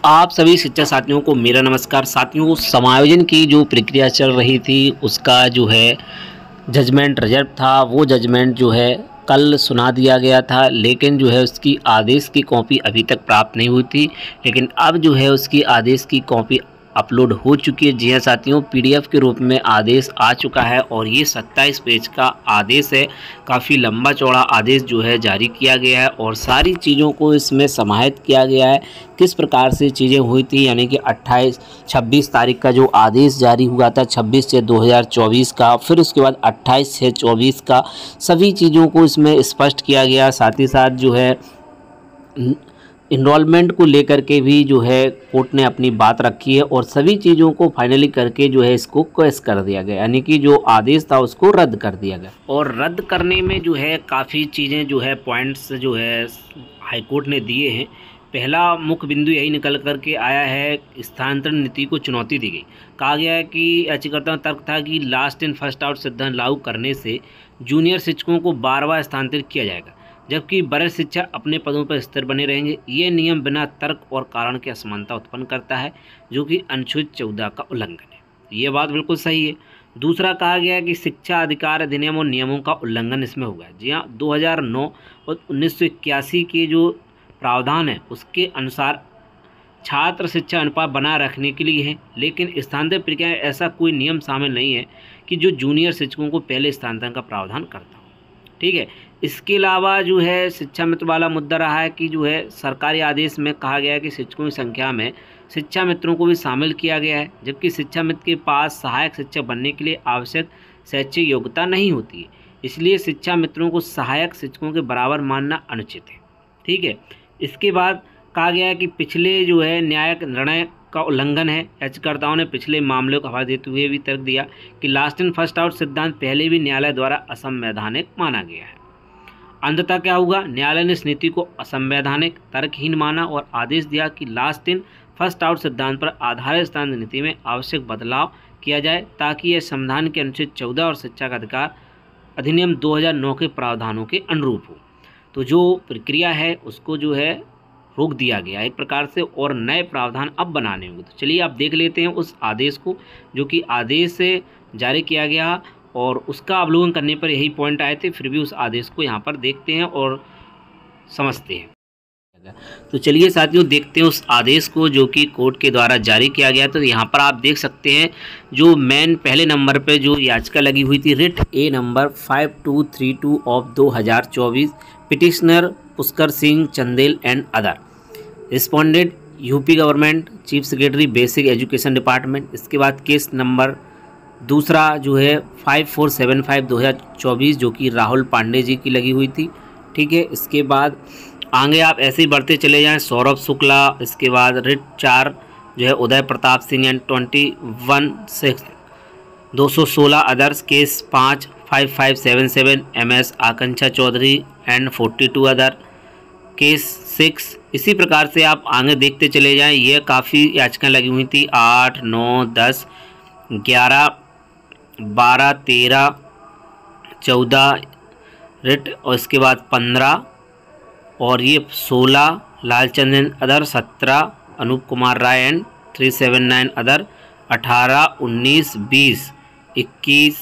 आप सभी शिक्षक साथियों को मेरा नमस्कार। साथियों, समायोजन की जो प्रक्रिया चल रही थी उसका जो है जजमेंट रिजल्ट था, वो जजमेंट जो है कल सुना दिया गया था, लेकिन जो है उसकी आदेश की कॉपी अभी तक प्राप्त नहीं हुई थी। लेकिन अब जो है उसकी आदेश की कॉपी अपलोड हो चुकी है। जी हाँ साथियों, पीडीएफ के रूप में आदेश आ चुका है और ये 27 पेज का आदेश है। काफ़ी लंबा चौड़ा आदेश जो है जारी किया गया है और सारी चीज़ों को इसमें समाहित किया गया है। किस प्रकार से चीज़ें हुई थी, यानी कि 26 तारीख का जो आदेश जारी हुआ था 26/6/2024 का, फिर उसके बाद 28/6/24 का, सभी चीज़ों को इसमें स्पष्ट किया गया। साथ ही साथ जो है इनरोलमेंट को लेकर के भी जो है कोर्ट ने अपनी बात रखी है और सभी चीज़ों को फाइनली करके जो है इसको कैश कर दिया गया, यानी कि जो आदेश था उसको रद्द कर दिया गया। और रद्द करने में जो है काफ़ी चीज़ें जो है पॉइंट्स जो है हाईकोर्ट ने दिए हैं। पहला मुख्य बिंदु यही निकल कर के आया है, स्थानांतरण नीति को चुनौती दी गई। कहा गया है कि याचिकाकर्ता का तर्क था कि लास्ट इन फर्स्ट आउट सिद्धांत लागू करने से जूनियर शिक्षकों को बार-बार स्थानांतरित किया जाएगा, जबकि वरिष्ठ शिक्षक अपने पदों पर स्थिर बने रहेंगे। ये नियम बिना तर्क और कारण की असमानता उत्पन्न करता है, जो कि अनुच्छेद 14 का उल्लंघन है। ये बात बिल्कुल सही है। दूसरा कहा गया है कि शिक्षा अधिकार अधिनियम और नियमों का उल्लंघन इसमें होगा। जी हाँ, 2009 और 1981 के जो प्रावधान है उसके अनुसार छात्र शिक्षा अनुपात बनाए रखने के लिए है, लेकिन स्थानांतरण प्रक्रिया में ऐसा कोई नियम शामिल नहीं है कि जो जूनियर शिक्षकों को पहले स्थानांतरण का प्रावधान करता हो। ठीक है। इसके अलावा जो है शिक्षा मित्र वाला मुद्दा रहा है कि जो है सरकारी आदेश में कहा गया है कि शिक्षकों की संख्या में शिक्षा मित्रों को भी शामिल किया गया है, जबकि शिक्षा मित्र के पास सहायक शिक्षक बनने के लिए आवश्यक शैक्षिक योग्यता नहीं होती है। इसलिए शिक्षा मित्रों को सहायक शिक्षकों के बराबर मानना अनुचित है। ठीक है। इसके बाद कहा गया है कि पिछले जो है न्यायिक निर्णय का उल्लंघन है। याचिकाकर्ताओं ने पिछले मामले को हवाला देते हुए भी तर्क दिया कि लास्ट इन फर्स्ट आउट सिद्धांत पहले भी न्यायालय द्वारा असंवैधानिक माना गया है। अंततः क्या हुआ, न्यायालय ने इस नीति को असंवैधानिक, तर्कहीन माना और आदेश दिया कि लास्ट इन फर्स्ट आउट सिद्धांत पर आधारित स्थानांतरण नीति में आवश्यक बदलाव किया जाए, ताकि यह संविधान के अनुच्छेद 14 और शिक्षा का अधिकार अधिनियम 2009 के प्रावधानों के अनुरूप हो। तो जो प्रक्रिया है उसको जो है रोक दिया गया एक प्रकार से और नए प्रावधान अब बनाने होंगे। तो चलिए आप देख लेते हैं उस आदेश को, जो कि आदेश से जारी किया गया और उसका अवलोकन करने पर यही पॉइंट आए थे। फिर भी उस आदेश को यहाँ पर देखते हैं और समझते हैं। तो चलिए साथियों देखते हैं उस आदेश को जो कि कोर्ट के द्वारा जारी किया गया। तो यहाँ पर आप देख सकते हैं जो मेन पहले नंबर पे जो याचिका लगी हुई थी, writ A number 5232 of 2024, petitioner Pushkar Singh Chandel and other, respondent UP government, chief secretary basic education department. इसके बाद केस नंबर दूसरा जो है 5475 2024 जो कि राहुल पांडे जी की लगी हुई थी। ठीक है। इसके बाद आगे आप ऐसे ही बढ़ते चले जाएं, सौरभ शुक्ला। इसके बाद रिट 4 जो है Uday Pratap Singh and 21/6 216 others, case 5 5577 MS Akanksha Chaudhary and 42 other, case 6। इसी प्रकार से आप आगे देखते चले जाएं। ये काफ़ी याचिकाएं लगी हुई थी, 8 9 10 11 12 13 14 रिट और इसके बाद 15 और ये 16 लालचंदन other, 17 Anoop Kumar Rai and 379 other, 18 19 20 21,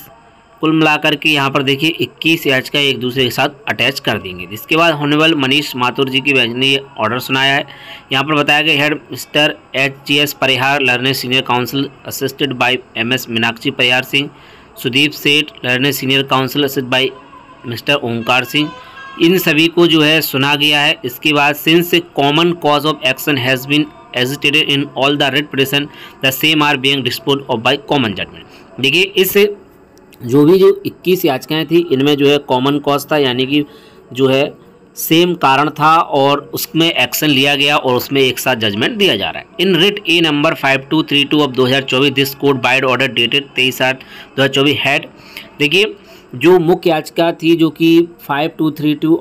कुल मिलाकर के यहाँ पर देखिए 21 याचिका एक दूसरे के साथ अटैच कर देंगे। इसके बाद हॉनरेबल मनीष माथुर जी की बेंच ने ये ऑर्डर सुनाया है। यहाँ पर बताया गया heard mister HGS Parihar learned senior counsel assisted by MS Meenakshi Parihar Singh, Sudeep Seth learned senior counsel assisted by mister Omkar Singh, इन सभी को जो है सुना गया है। इसके बाद since common cause of action has been agitated in all the writ petition the same are being disposed of by common judgment. देखिए इस जो भी जो 21 याचिकाएं थी इनमें जो है कॉमन कॉज था, यानी कि जो है सेम कारण था और उसमें एक्शन लिया गया और उसमें एक साथ जजमेंट दिया जा रहा है। In writ A number 5232 of 2024 this court vide order dated 23/8/2024 had, देखिए जो मुख्य याचिका थी जो कि 5232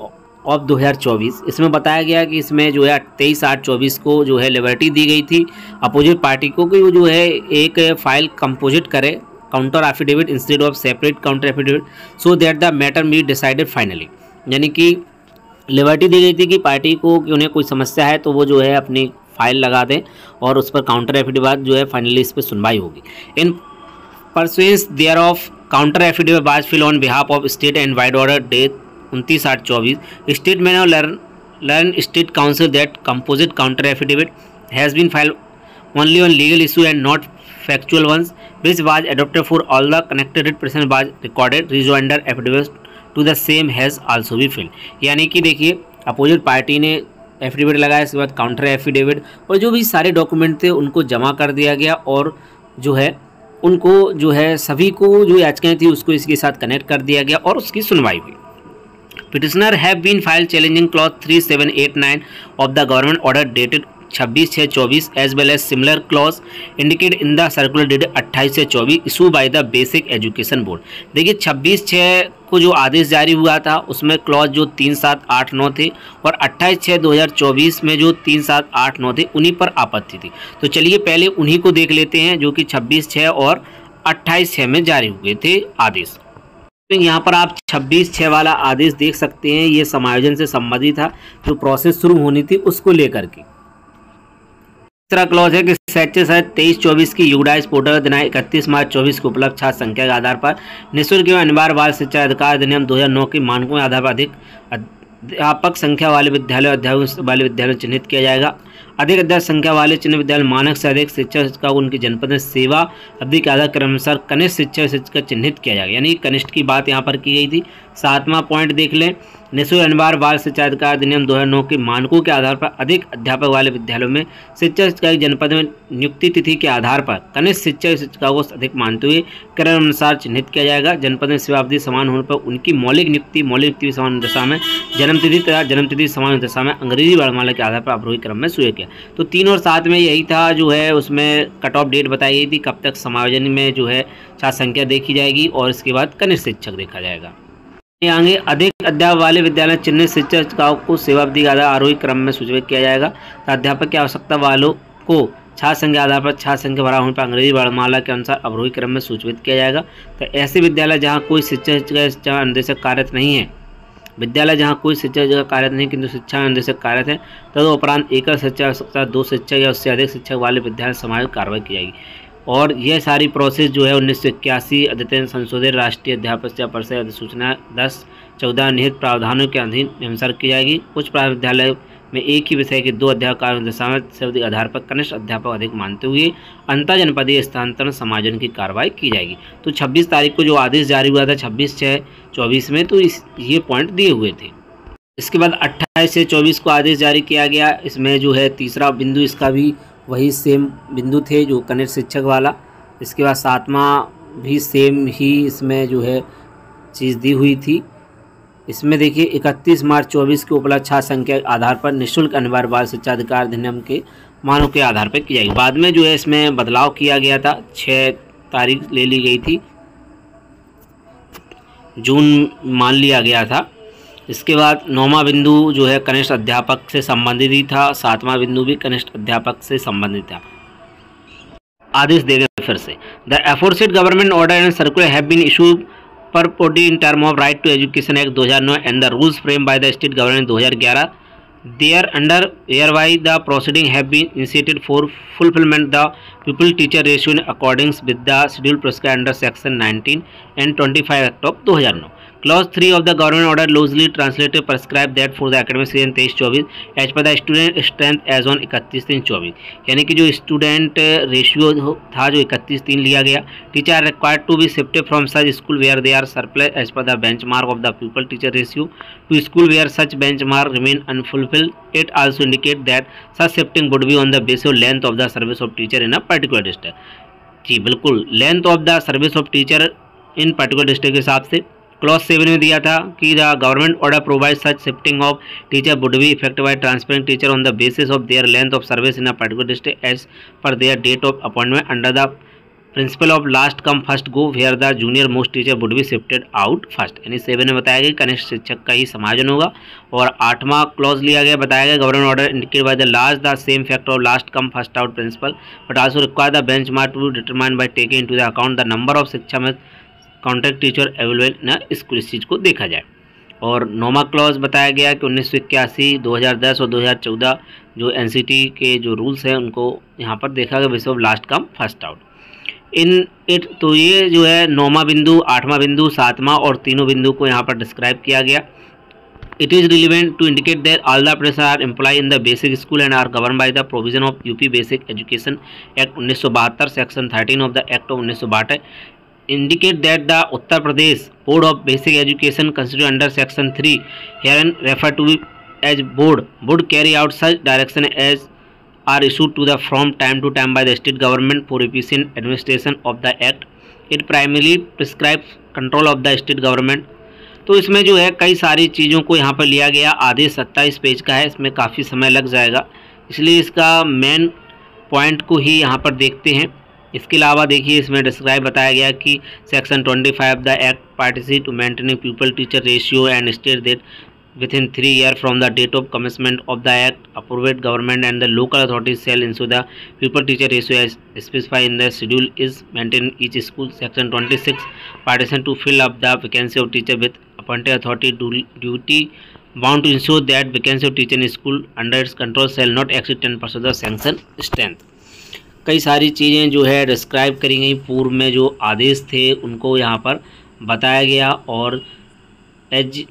ऑफ 2024, इसमें बताया गया कि इसमें जो है 23/8/24 को जो है लिबर्टी दी गई थी अपोजिट पार्टी को कि वो जो है एक फाइल कंपोजिट करे, counter affidavit instead of separate counter affidavit, so that the matter be decided finally. यानी कि लिबर्टी दी गई थी कि पार्टी को कि उन्हें कोई समस्या है तो वो जो है अपनी फाइल लगा दें और उस पर काउंटर एफिडेविट जो है फाइनली इस पर सुनवाई होगी। In pursuance thereof counter affidavit was fill on behalf of state and vide order date 29/8/24 state में learn state council that composite counter affidavit has been filed only on legal issue and not factual ones, which was adopted for all the connected person was recorded rejoinder affidavit to the same has also been filed। यानी कि देखिए opposite party ने affidavit लगाया, इसके बाद counter affidavit और जो भी सारे डॉक्यूमेंट थे उनको जमा कर दिया गया और जो है उनको जो है सभी को जो याचिकाएं थी उसको इसके साथ कनेक्ट कर दिया गया और उसकी सुनवाई हुई। Petitioner have been filed challenging clause 3789 of the government order dated 26/6/24 as well as similar clause indicated in the circular dated 28/6/24 issued by the Basic Education Board। देखिए 26/6 को जो आदेश जारी हुआ था उसमें क्लॉज जो 3789 थे और 28/6/2024 में जो 3789 थे उन्हीं पर आपत्ति थी। तो चलिए पहले उन्हीं को देख लेते हैं जो कि 26/6 और 28/6 में जारी हुए थे आदेश। तो यहाँ पर आप 26/6 वाला आदेश देख सकते हैं, ये समायोजन से संबंधित था, जो प्रोसेस शुरू होनी थी उसको लेकर के। तीसरा क्लॉज है कि सेक्शन 23/24 की यूडाइस पोर्टल दिनांक 31/मार्च/24 को उपलब्ध छात्र संख्या के आधार पर निःशुल्क एवं अनिवार्य बाल शिक्षा अधिकार अधिनियम 2009 के मानकों के आधार पर अधिक अध्यापक संख्या वाले विद्यालय अध्यापक वाले विद्यालय चिन्हित किया जाएगा। अधिक अध्यापक संख्या वाले चिन्ह विद्यालय मानक से अधिक शिक्षक को उनकी जनपद में सेवा अवधि के आधार क्रमानुसार कनिष्ठ शिक्षक चिन्हित किया जाएगा, यानी कनिष्ठ की बात यहाँ पर की गई थी। 7वां पॉइंट देख लें, निःशुल्क अनिवार्य बाल शिक्षा अधिकार अधिनियम 2009 के मानकों के आधार पर अधिक अध्यापक वाले विद्यालयों में शिक्षक की जनपद में नियुक्ति तिथि के आधार पर कनिष्ठ शिक्षिका को अधिक मानते हुए क्रम अनुसार चिन्हित किया जाएगा। जनपद में सेवा अवधि समान होने पर उनकी मौलिक नियुक्ति समान दशा में जन्मतिथि तथा जन्मतिथि समान दशा में अंग्रेजी वर्णमाला के आधार पर अवरोही क्रम में स्वीकार किया। तो 3 और 7 में यही था, जो है उसमें कट ऑफ डेट बताई गई थी कब तक समायोजन में जो है छात्र संख्या देखी जाएगी और इसके बाद कनिष्ठ शिक्षक देखा जाएगा। आगे अधिक अध्यापक वाले विद्यालय चिन्हित शिक्षकों को सेवा अवधि के आधार आरोही क्रम में सूचीबद्ध किया जाएगा। तो अध्यापक की आवश्यकता वालों को छात्र संख्या आधार पर छात्र संख्या भरा होने पर अंग्रेजी वर्णमाला के अनुसार अवरोही क्रम में सूचीबद्ध किया जाएगा। तो ऐसे विद्यालय जहाँ कोई शिक्षा निर्देशक कार्यरत नहीं है, विद्यालय जहाँ कोई शिक्षा कार्यरत नहीं किंतु शिक्षा निर्देशक कार्यरत है, तदुपरांत एकल शिक्षक आवश्यकता 2 शिक्षक या उससे अधिक शिक्षक वाले विद्यालय समाज कार्रवाई की जाएगी। और यह सारी प्रोसेस जो है 1981 अद्यतन संशोधित राष्ट्रीय अध्यापक परिषद अधिसूचना 10/14 निहित प्रावधानों के अधीन अनुसार की जाएगी। कुछ प्राथमिक विद्यालय में एक ही विषय के 2 अध्यापक दशांश के आधार पर कनिष्ठ अध्यापक अधिक मानते हुए अंतर जनपदीय स्थानांतरण समायोजन की कार्रवाई की जाएगी। तो 26 तारीख को जो आदेश जारी हुआ था 26/6/24 में, तो ये पॉइंट दिए हुए थे। इसके बाद 28/6/24 को आदेश जारी किया गया। इसमें जो है तीसरा बिंदु इसका भी वही सेम बिंदु थे जो कनिष्ठ शिक्षक वाला। इसके बाद 7वां भी सेम ही इसमें जो है चीज़ दी हुई थी। इसमें देखिए 31/मार्च/24 के उपलब्ध छात्र संख्या के आधार पर निःशुल्क अनिवार्य बाल शिक्षा अधिकार अधिनियम के मानों के आधार पर की जाएगी। बाद में जो है इसमें बदलाव किया गया था, 6 तारीख ले ली गई थी, जून मान लिया गया था। इसके बाद 9वां बिंदु जो है कनिष्ठ अध्यापक से संबंधित ही था, 7वां बिंदु भी कनिष्ठ अध्यापक से संबंधित था। आदेश दे गए फिर से, the aforesaid government order and circular have been issued purported in term of Right to Education Act 2009 and the rules framed by the state government 2011 thereunder hereby the proceeding have been initiated for fulfillment the pupil teacher ratio in accordance with the schedule prescribed under section 19 and 25 Act of 2009। Clause 3 of the government order loosely translated prescribe that for the academic season 23-24 as per the student strength as on 31/3/24, यानी कि जो student ratio था जो 31/3 लिया गया। Teacher required to be shifted from such school where they are surplus as per the benchmark of the pupil teacher ratio to school where such benchmark remain unfulfilled. It also indicate that such shifting would be on the basis of length of the service of teacher in a particular district. जी बिल्कुल, length of the service of teacher in particular district के हिसाब से। Clause 7 में दिया था कि the government order provide such shifting of teacher would be effected by transferring teacher on the basis of their length of service in a particular district as per their date of appointment under the principle of last come first go where the junior most teacher would be shifted out first. यानी 7 में बताया गया कनिष्ठ शिक्षक का ही समायोजन होगा। और 8वां क्लॉज लिया गया, बताया गया government order indicate by the last the same factor of last come first out principle but also require the benchmark to be determined by taking into the account the number of शिक्षा में contract teacher available न school, इस चीज़ को देखा जाए। और 9वां clause बताया गया कि 1981, 2010 और 2014 जो एनसीटी के जो रूल्स हैं उनको यहाँ पर देखा गया basis of last come first out in it. तो ये जो है 9वां बिंदु, 8वां बिंदु, 7वां और तीनों बिंदु को यहाँ पर डिस्क्राइब किया गया। It is relevant to indicate that all the apprentices are employed in the basic school and are governed by the provision of UP Basic Education Act 1972, Section 13 of the Act of 1962. Indicate that the Uttar Pradesh Board of Basic Education constituted under Section 3 herein referred to as board would carry out such direction as are issued to the from time to time by the state government for efficient administration of the act. It primarily prescribes control of the state government. तो इसमें जो है कई सारी चीज़ों को यहाँ पर लिया गया। आदेश 27 पेज का है, इसमें काफ़ी समय लग जाएगा, इसलिए इसका मेन पॉइंट को ही यहाँ पर देखते हैं। इसके अलावा देखिए इसमें डिस्क्राइब बताया गया कि section 25 the act participate to maintaining pupil teacher ratio and state that within 3 years from the date of commencement of the act approved government and the local authorities shall ensure the pupil teacher ratio as specified in the schedule is maintained in each school. Section 26 partition to fill up the vacancy of teacher with appointed authority duty bound to ensure that vacancy of teacher in school under its control shall not exceed 10% of the sanction strength. कई सारी चीज़ें जो है describe करी गई, पूर्व में जो आदेश थे उनको यहाँ पर बताया गया और एच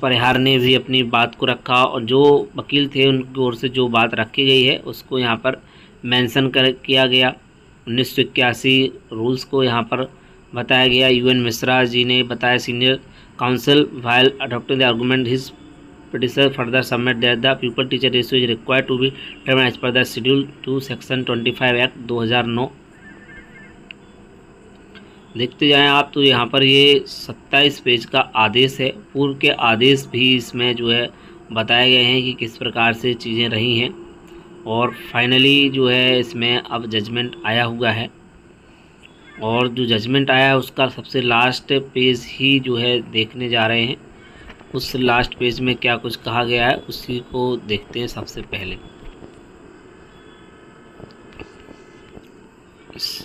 परिहार ने भी अपनी बात को रखा और जो वकील थे उनकी ओर से जो बात रखी गई है उसको यहाँ पर मेंशन किया गया। 1981 रूल्स को यहाँ पर बताया गया। यूएन मिश्रा जी ने बताया senior council while adopting the argument his predecessor further submit that the pupil teacher ratio is required to be determined as per the schedule to section 25 act 2009। देखते जाएं आप तो यहाँ पर ये 27 पेज का आदेश है। पूर्व के आदेश भी इसमें जो है बताए गए हैं कि किस प्रकार से चीज़ें रही हैं और फाइनली जो है इसमें अब जजमेंट आया हुआ है और जो जजमेंट आया है उसका सबसे लास्ट पेज ही जो है देखने जा रहे हैं। उस लास्ट पेज में क्या कुछ कहा गया है उसी को देखते हैं सबसे पहले।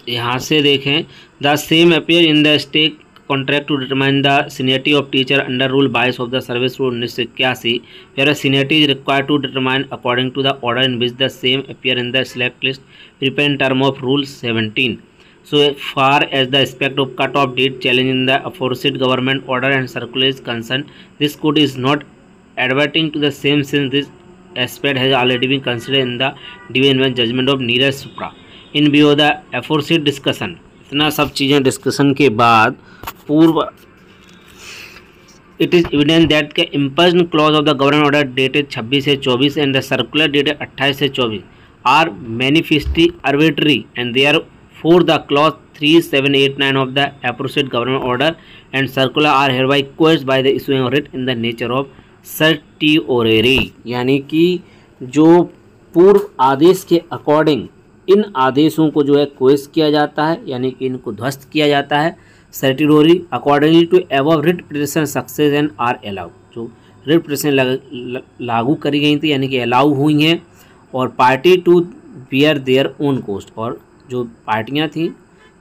यहाँ से देखें the same appear in the state contract to determine the seniority of teacher under rule 22 of the service rule 1981 where seniority is required to determine according to the order in which the same appear in the select list prepare in term of rule 17 so far as the aspect of cut off date challenge in the aforesaid government order and circular is concerned, this code is not adverting to the same since this aspect has already been considered in the divine bench judgment of Neeraj Supra in view of the aforesaid discussion। इतना सब चीज़ें discussion के बाद पूर्व it is evident that the imposed clause of the government order dated 26 से 24 and the circular dated 28 से 24 are manifestly arbitrary and therefore the clause 3, 7, 8, 9 of the aforesaid government order and circular are hereby quashed by the issuing of writ in the nature of certiorari। यानी कि जो पूर्व आदेश के according इन आदेशों को जो है क्वेश किया जाता है यानी कि इनको ध्वस्त किया जाता है certiorari accordingly to above writ petition success and are allow. जो रिट पिटिशन लागू करी गई थी यानी कि अलाउ हुई हैं और party to bear their own cost और जो पार्टियां थीं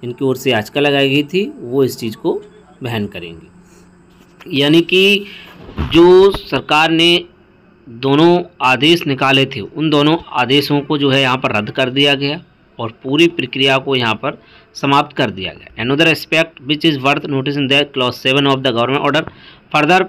इनकी ओर से याचिका लगाई गई थी वो इस चीज़ को वहन करेंगी। यानी कि जो सरकार ने दोनों आदेश निकाले थे उन दोनों आदेशों को जो है यहाँ पर रद्द कर दिया गया और पूरी प्रक्रिया को यहाँ पर समाप्त कर दिया गया। Another aspect which is worth notice in that clause 7 of the government order further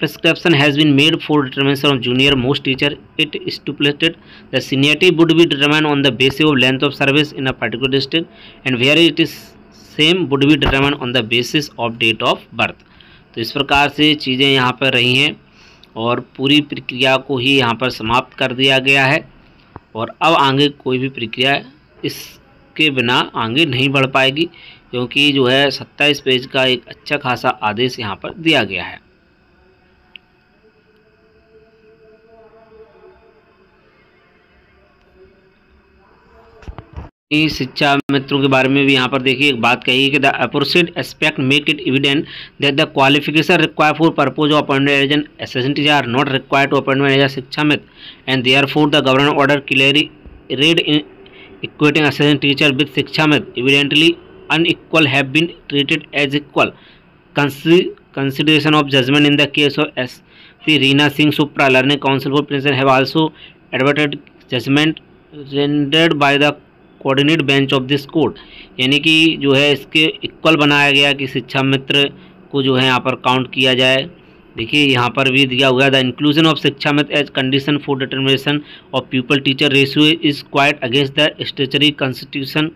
prescription has been made for determination of junior most teacher. It stipulated the seniority would be determined on the basis of length of service in a particular district and where it is same would be determined on the basis of date of birth। तो इस प्रकार से चीज़ें यहाँ पर रही हैं और पूरी प्रक्रिया को ही यहाँ पर समाप्त कर दिया गया है और अब आगे कोई भी प्रक्रिया इसके बिना आगे नहीं बढ़ पाएगी क्योंकि जो है 27 पेज का एक अच्छा खासा आदेश यहाँ पर दिया गया है। शिक्षा मित्रों के बारे में भी यहाँ पर देखिए एक बात कही कि the opposite aspect make it evident that the qualification required for purpose of appointment as an assistant teacher are not required to appointment as a Shiksha Mitra and therefore the government order clearly read in equating assistant teacher with Shiksha Mitra evidently unequal have been treated as equal। Consideration of judgment in the case of S. Reena Singh Supra Learning Council for Principal have also adverted judgment rendered by the coordinate bench of this court, यानी कि जो है इसके equal बनाया गया कि शिक्षा मित्र को जो है यहाँ पर काउंट किया जाए। देखिए यहाँ पर भी दिया हुआ the inclusion of Shiksha Mitra as condition for determination of pupil teacher ratio is quite against the statutory constitution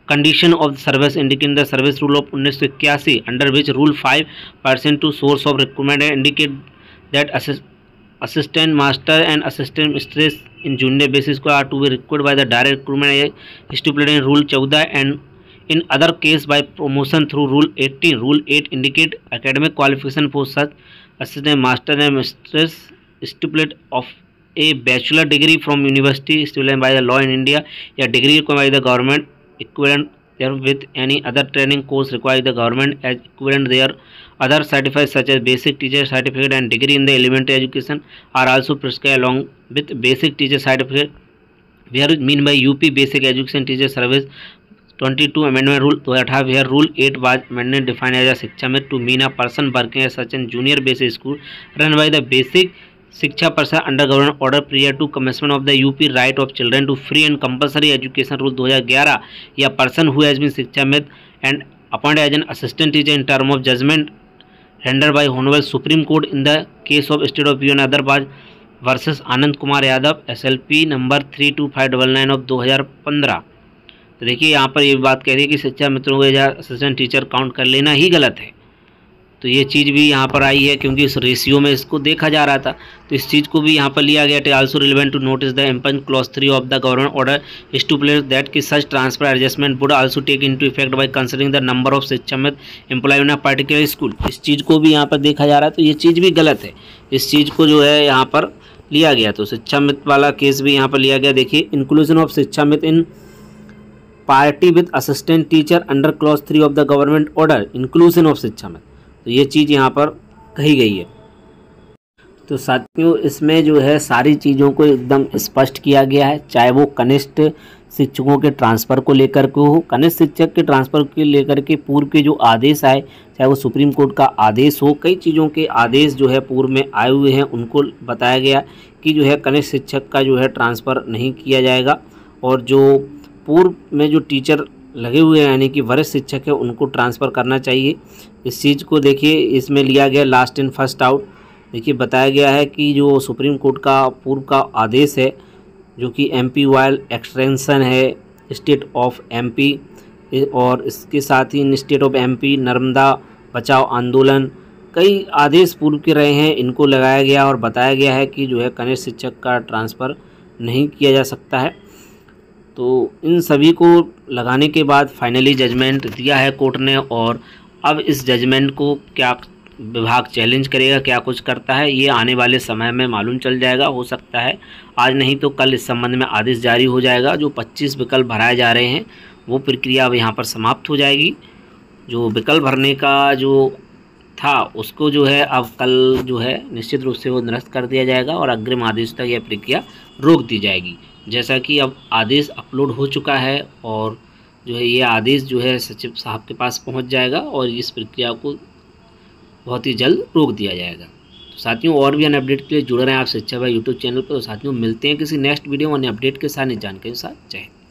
condition of service indicate the service rule of 1981 under which rule 5% to source of recruitment indicate that assistant master and assistant mistress in junior basis को are to be recruited by the direct recruitment stipulated in rule 14 and in other case by promotion through rule 18. Rule 8 indicate academic qualification for such assistant master and mistress stipulate of a bachelor degree from university stipulated by the law in India या degree required by the government equivalent there with any other training course required the government as equivalent there. Other certificates such as basic teacher certificate and degree in the elementary education are also prescribed along with basic teacher certificate. Where mean by UP basic education teacher service 22 amendment rule 2018 where rule 8 was amended defined as a शिक्षा मित्र to mean a person working as such in junior basic school run by the basic Shiksha Parishad under government order prior to commencement of the UP right of children to free and compulsory education rule 2011 या person who has been Shiksha Mitra and appointed as an assistant teacher in term of judgment rendered by Honorable Supreme Court in the case of State of Union Hyderabad versus Anand Kumar Yadav SLP number 32599 of 2015। तो देखिए यहाँ पर ये बात कह रही है कि शिक्षा मित्रों को एज असिस्टेंट टीचर काउंट कर लेना ही गलत है। तो ये चीज़ भी यहाँ पर आई है क्योंकि इस रेशियो में इसको देखा जा रहा था, तो इस चीज़ को भी यहाँ पर लिया गया। It also relevant to notice the impugned clause 3 of the government order stipulate that कि such transfer adjustment would also take into effect by considering the number of Shiksha Mitra employ in a particular school. इस चीज़ को भी यहाँ पर देखा जा रहा है, तो ये चीज़ भी गलत है। इस चीज़ को जो है यहाँ पर लिया गया, तो शिक्षा मित्र वाला केस भी यहाँ पर लिया गया। देखिए inclusion of Shiksha Mitra in party with assistant teacher under clause 3 of the government order inclusion of Shiksha Mitra, तो ये चीज़ यहाँ पर कही गई है। तो साथियों इसमें जो है सारी चीज़ों को एकदम स्पष्ट किया गया है, चाहे वो कनिष्ठ शिक्षकों के ट्रांसफ़र को लेकर के हो, कनिष्ठ शिक्षक के ट्रांसफ़र को लेकर के पूर्व के जो आदेश आए, चाहे वो सुप्रीम कोर्ट का आदेश हो, कई चीज़ों के आदेश जो है पूर्व में आए हुए हैं, उनको बताया गया कि जो है कनिष्ठ शिक्षक का जो है ट्रांसफ़र नहीं किया जाएगा और जो पूर्व में जो टीचर लगे हुए हैं यानी कि वरिष्ठ शिक्षक है उनको ट्रांसफ़र करना चाहिए। इस चीज़ को देखिए इसमें लिया गया लास्ट इन फर्स्ट आउट। देखिए बताया गया है कि जो सुप्रीम कोर्ट का पूर्व का आदेश है जो कि एमपी वाइल एक्सटेंशन है स्टेट ऑफ एमपी और इसके साथ ही स्टेट ऑफ एमपी नर्मदा बचाओ आंदोलन, कई आदेश पूर्व के रहे हैं, इनको लगाया गया और बताया गया है कि जो है कनिष्ठ शिक्षक का ट्रांसफ़र नहीं किया जा सकता है। तो इन सभी को लगाने के बाद फाइनली जजमेंट दिया है कोर्ट ने और अब इस जजमेंट को क्या विभाग चैलेंज करेगा, क्या कुछ करता है, ये आने वाले समय में मालूम चल जाएगा। हो सकता है आज नहीं तो कल इस संबंध में आदेश जारी हो जाएगा। जो 25 विकल्प भराए जा रहे हैं वो प्रक्रिया अब यहाँ पर समाप्त हो जाएगी। जो विकल्प भरने का जो था उसको जो है अब कल जो है निश्चित रूप से वो निरस्त कर दिया जाएगा और अग्रिम आदेश तक यह प्रक्रिया रोक दी जाएगी। जैसा कि अब आदेश अपलोड हो चुका है और जो है ये आदेश जो है सचिव साहब के पास पहुंच जाएगा और इस प्रक्रिया को बहुत ही जल्द रोक दिया जाएगा। तो साथियों और भी अन्य अपडेट के लिए जुड़े रहें आप शिक्षा भाई यूट्यूब चैनल पर। तो साथियों मिलते हैं किसी नेक्स्ट वीडियो और अन्य अपडेट के साथ जानकारी के साथ। जय हिंद।